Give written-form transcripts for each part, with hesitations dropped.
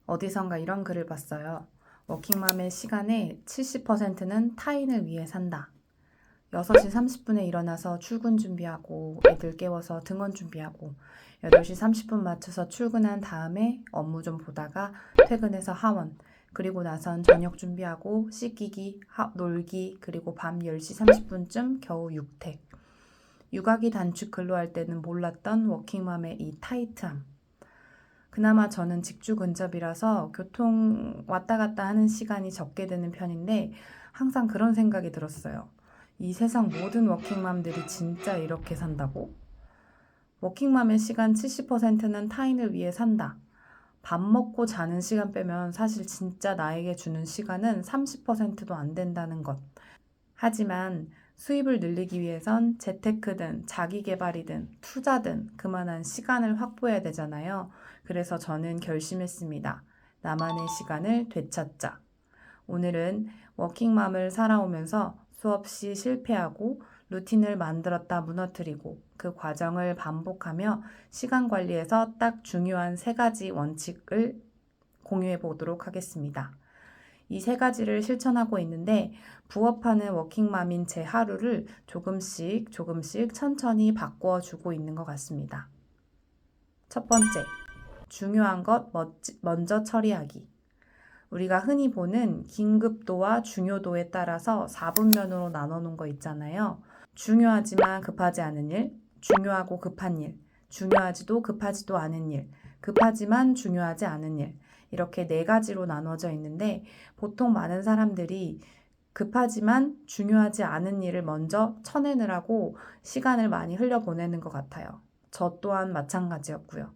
어디선가 이런 글을 봤어요. 워킹맘의 시간의 70%는 타인을 위해 산다. 6시 30분에 일어나서 출근 준비하고 애들 깨워서 등원 준비하고 8시 30분 맞춰서 출근한 다음에 업무 좀 보다가 퇴근해서 하원 그리고 나선 저녁 준비하고 씻기기, 놀기 그리고 밤 10시 30분쯤 겨우 육퇴. 육아기 단축 근로할 때는 몰랐던 워킹맘의 이 타이트함. 그나마 저는 직주 근접이라서 교통 왔다 갔다 하는 시간이 적게 되는 편인데 항상 그런 생각이 들었어요. 이 세상 모든 워킹맘들이 진짜 이렇게 산다고? 워킹맘의 시간 70%는 타인을 위해 산다. 밥 먹고 자는 시간 빼면 사실 진짜 나에게 주는 시간은 30%도 안 된다는 것. 하지만 수입을 늘리기 위해선 재테크든 자기계발이든 투자든 그만한 시간을 확보해야 되잖아요. 그래서 저는 결심했습니다. 나만의 시간을 되찾자. 오늘은 워킹맘을 살아오면서 수없이 실패하고 루틴을 만들었다 무너뜨리고 그 과정을 반복하며 시간 관리에서 딱 중요한 3가지 원칙을 공유해 보도록 하겠습니다. 이 3가지를 실천하고 있는데 부업하는 워킹맘인 제 하루를 조금씩 천천히 바꿔주고 있는 것 같습니다. 첫 번째, 중요한 것 먼저 처리하기. 우리가 흔히 보는 긴급도와 중요도에 따라서 4분면으로 나눠놓은 거 있잖아요. 중요하지만 급하지 않은 일, 중요하고 급한 일, 중요하지도 급하지도 않은 일, 급하지만 중요하지 않은 일. 이렇게 4가지로 나눠져 있는데 보통 많은 사람들이 급하지만 중요하지 않은 일을 먼저 쳐내느라고 시간을 많이 흘려보내는 것 같아요. 저 또한 마찬가지였고요.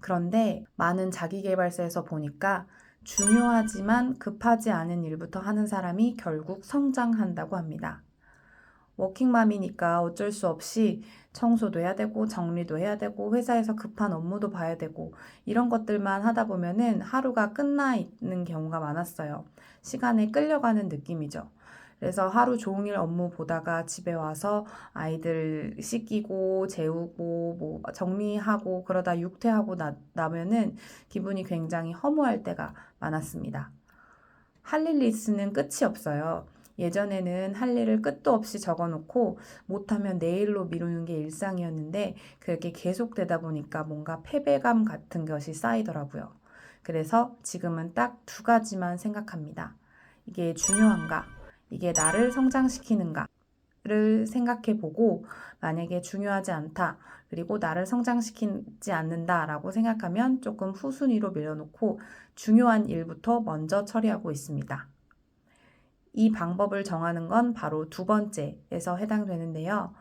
그런데 많은 자기계발서에서 보니까 중요하지만 급하지 않은 일부터 하는 사람이 결국 성장한다고 합니다. 워킹맘이니까 어쩔 수 없이 청소도 해야 되고 정리도 해야 되고 회사에서 급한 업무도 봐야 되고 이런 것들만 하다 보면은 하루가 끝나 있는 경우가 많았어요. 시간에 끌려가는 느낌이죠. 그래서 하루 종일 업무 보다가 집에 와서 아이들 씻기고 재우고 뭐 정리하고 그러다 육퇴하고 나면은 기분이 굉장히 허무할 때가 많았습니다. 할 일 리스트는 끝이 없어요. 예전에는 할 일을 끝도 없이 적어놓고 못하면 내일로 미루는 게 일상이었는데 그렇게 계속되다 보니까 뭔가 패배감 같은 것이 쌓이더라고요. 그래서 지금은 딱 2가지만 생각합니다. 이게 중요한가? 이게 나를 성장시키는가를 생각해 보고 만약에 중요하지 않다. 그리고 나를 성장시키지 않는다라고 생각하면 조금 후순위로 밀어놓고 중요한 일부터 먼저 처리하고 있습니다. 이 방법을 정하는 건 바로 2번째에서 해당되는데요.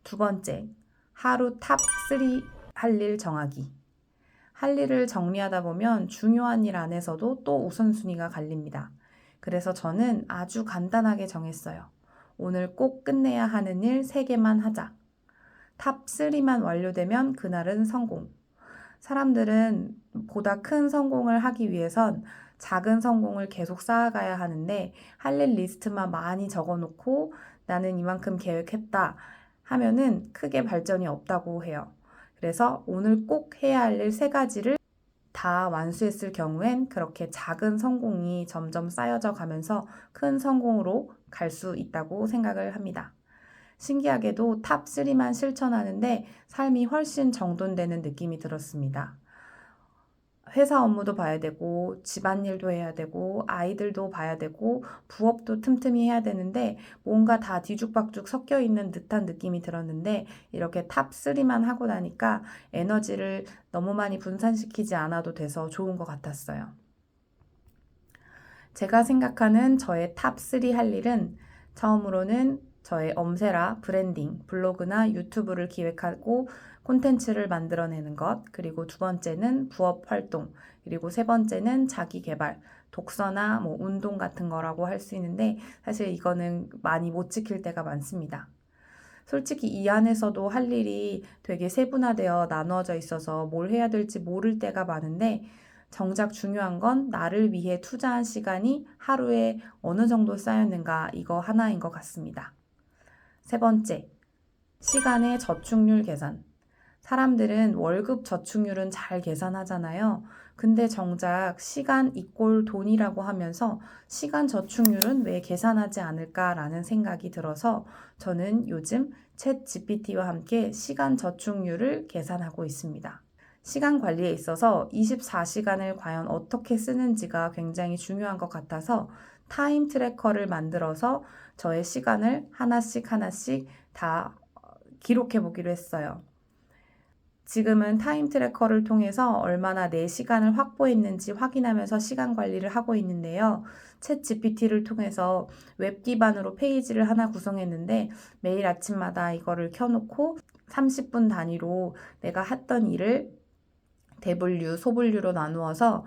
2번째, 하루 탑 3 할 일 정하기. 할 일을 정리하다 보면 중요한 일 안에서도 또 우선순위가 갈립니다. 그래서 저는 아주 간단하게 정했어요. 오늘 꼭 끝내야 하는 일 3개만 하자. 탑 3만 완료되면 그날은 성공. 사람들은 보다 큰 성공을 하기 위해선 작은 성공을 계속 쌓아가야 하는데 할 일 리스트만 많이 적어놓고 나는 이만큼 계획했다 하면은 크게 발전이 없다고 해요. 그래서 오늘 꼭 해야 할 일 3가지를 다 완수했을 경우엔 그렇게 작은 성공이 점점 쌓여져 가면서 큰 성공으로 갈 수 있다고 생각을 합니다. 신기하게도 탑 3만 실천하는데 삶이 훨씬 정돈되는 느낌이 들었습니다. 회사 업무도 봐야 되고 집안일도 해야 되고 아이들도 봐야 되고 부업도 틈틈이 해야 되는데 뭔가 다 뒤죽박죽 섞여 있는 듯한 느낌이 들었는데 이렇게 탑 3만 하고 나니까 에너지를 너무 많이 분산시키지 않아도 돼서 좋은 것 같았어요. 제가 생각하는 저의 탑 3 할 일은 처음으로는 저의 엄세라 브랜딩, 블로그나 유튜브를 기획하고 콘텐츠를 만들어내는 것, 그리고 2번째는 부업 활동, 그리고 3번째는 자기 개발, 독서나 뭐 운동 같은 거라고 할 수 있는데 사실 이거는 많이 못 지킬 때가 많습니다. 솔직히 이 안에서도 할 일이 되게 세분화되어 나누어져 있어서 뭘 해야 될지 모를 때가 많은데 정작 중요한 건 나를 위해 투자한 시간이 하루에 어느 정도 쌓였는가 이거 하나인 것 같습니다. 3번째, 시간의 저축률 계산. 사람들은 월급 저축률은 잘 계산하잖아요. 근데 정작 시간 이꼴 돈이라고 하면서 시간 저축률은 왜 계산하지 않을까라는 생각이 들어서 저는 요즘 챗 GPT와 함께 시간 저축률을 계산하고 있습니다. 시간 관리에 있어서 24시간을 과연 어떻게 쓰는지가 굉장히 중요한 것 같아서 타임 트래커를 만들어서 저의 시간을 하나씩 하나씩 다 기록해 보기로 했어요. 지금은 타임 트래커를 통해서 얼마나 내 시간을 확보했는지 확인하면서 시간 관리를 하고 있는데요. 챗 GPT를 통해서 웹 기반으로 페이지를 하나 구성했는데 매일 아침마다 이거를 켜놓고 30분 단위로 내가 했던 일을 대분류, 소분류로 나누어서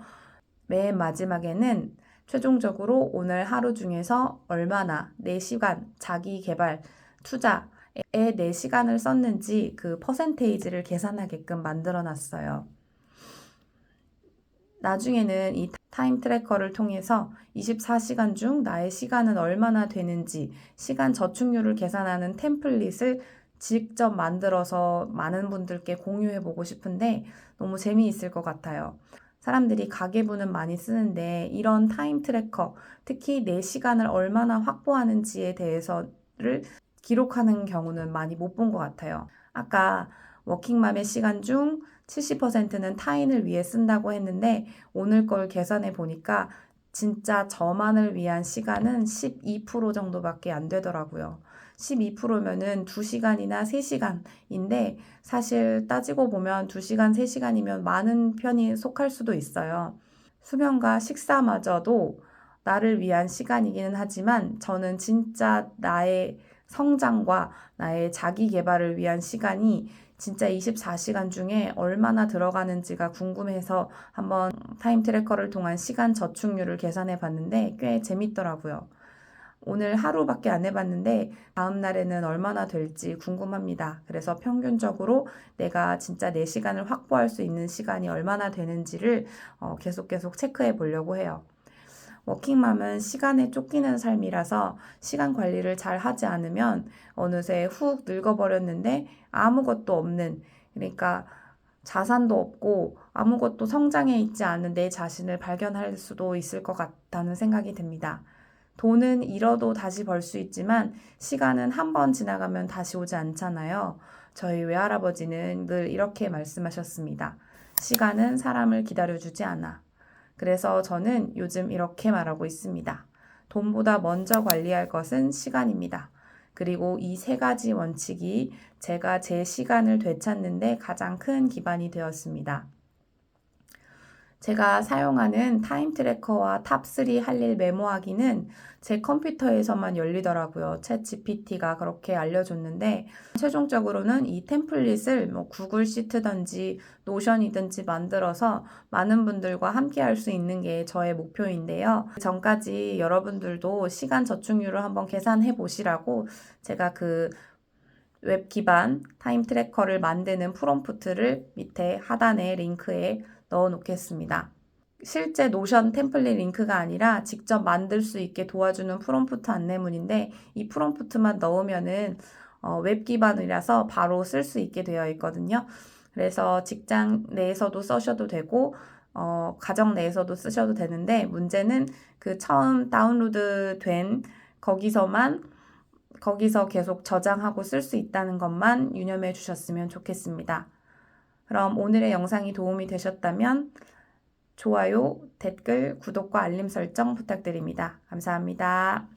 맨 마지막에는 최종적으로 오늘 하루 중에서 얼마나 내 시간, 자기 개발, 투자에 내 시간을 썼는지 그 퍼센테이지를 계산하게끔 만들어 놨어요. 나중에는 이 타임 트래커를 통해서 24시간 중 나의 시간은 얼마나 되는지 시간 저축률을 계산하는 템플릿을 직접 만들어서 많은 분들께 공유해 보고 싶은데 너무 재미있을 것 같아요. 사람들이 가계부는 많이 쓰는데 이런 타임 트래커, 특히 내 시간을 얼마나 확보하는지에 대해서를 기록하는 경우는 많이 못 본 것 같아요. 아까 워킹맘의 시간 중 70%는 타인을 위해 쓴다고 했는데 오늘 걸 계산해 보니까 진짜 저만을 위한 시간은 12% 정도밖에 안 되더라고요. 12%면은 2시간이나 3시간인데 사실 따지고 보면 2시간, 3시간이면 많은 편이 속할 수도 있어요. 수면과 식사마저도 나를 위한 시간이기는 하지만 저는 진짜 나의 성장과 나의 자기 개발을 위한 시간이 진짜 24시간 중에 얼마나 들어가는지가 궁금해서 한번 타임 트래커를 통한 시간 저축률을 계산해 봤는데 꽤 재밌더라고요. 오늘 하루밖에 안 해봤는데 다음 날에는 얼마나 될지 궁금합니다. 그래서 평균적으로 내가 진짜 내 시간을 확보할 수 있는 시간이 얼마나 되는지를 계속 체크해 보려고 해요. 워킹맘은 시간에 쫓기는 삶이라서 시간 관리를 잘 하지 않으면 어느새 훅 늙어버렸는데 아무것도 없는, 그러니까 자산도 없고 아무것도 성장해 있지 않은 내 자신을 발견할 수도 있을 것 같다는 생각이 듭니다. 돈은 잃어도 다시 벌 수 있지만 시간은 한 번 지나가면 다시 오지 않잖아요. 저희 외할아버지는 늘 이렇게 말씀하셨습니다. 시간은 사람을 기다려주지 않아. 그래서 저는 요즘 이렇게 말하고 있습니다. 돈보다 먼저 관리할 것은 시간입니다. 그리고 이 3가지 원칙이 제가 제 시간을 되찾는데 가장 큰 기반이 되었습니다. 제가 사용하는 타임 트래커와 탑3 할 일 메모하기는 제 컴퓨터에서만 열리더라고요. 챗 GPT가 그렇게 알려줬는데 최종적으로는 이 템플릿을 구글 시트든지 노션이든지 만들어서 많은 분들과 함께 할 수 있는 게 저의 목표인데요. 그 전까지 여러분들도 시간 저축률을 한번 계산해 보시라고 제가 그 웹 기반 타임 트래커를 만드는 프롬프트를 밑에 하단에 링크에 넣어 놓겠습니다. 실제 노션 템플릿 링크가 아니라 직접 만들 수 있게 도와주는 프롬프트 안내문인데 이 프롬프트만 넣으면은 웹 기반이라서 바로 쓸 수 있게 되어 있거든요. 그래서 직장 내에서도 쓰셔도 되고 가정 내에서도 쓰셔도 되는데 문제는 그 처음 다운로드 된 거기서 계속 저장하고 쓸 수 있다는 것만 유념해 주셨으면 좋겠습니다. 그럼 오늘의 영상이 도움이 되셨다면 좋아요, 댓글, 구독과 알림 설정 부탁드립니다. 감사합니다.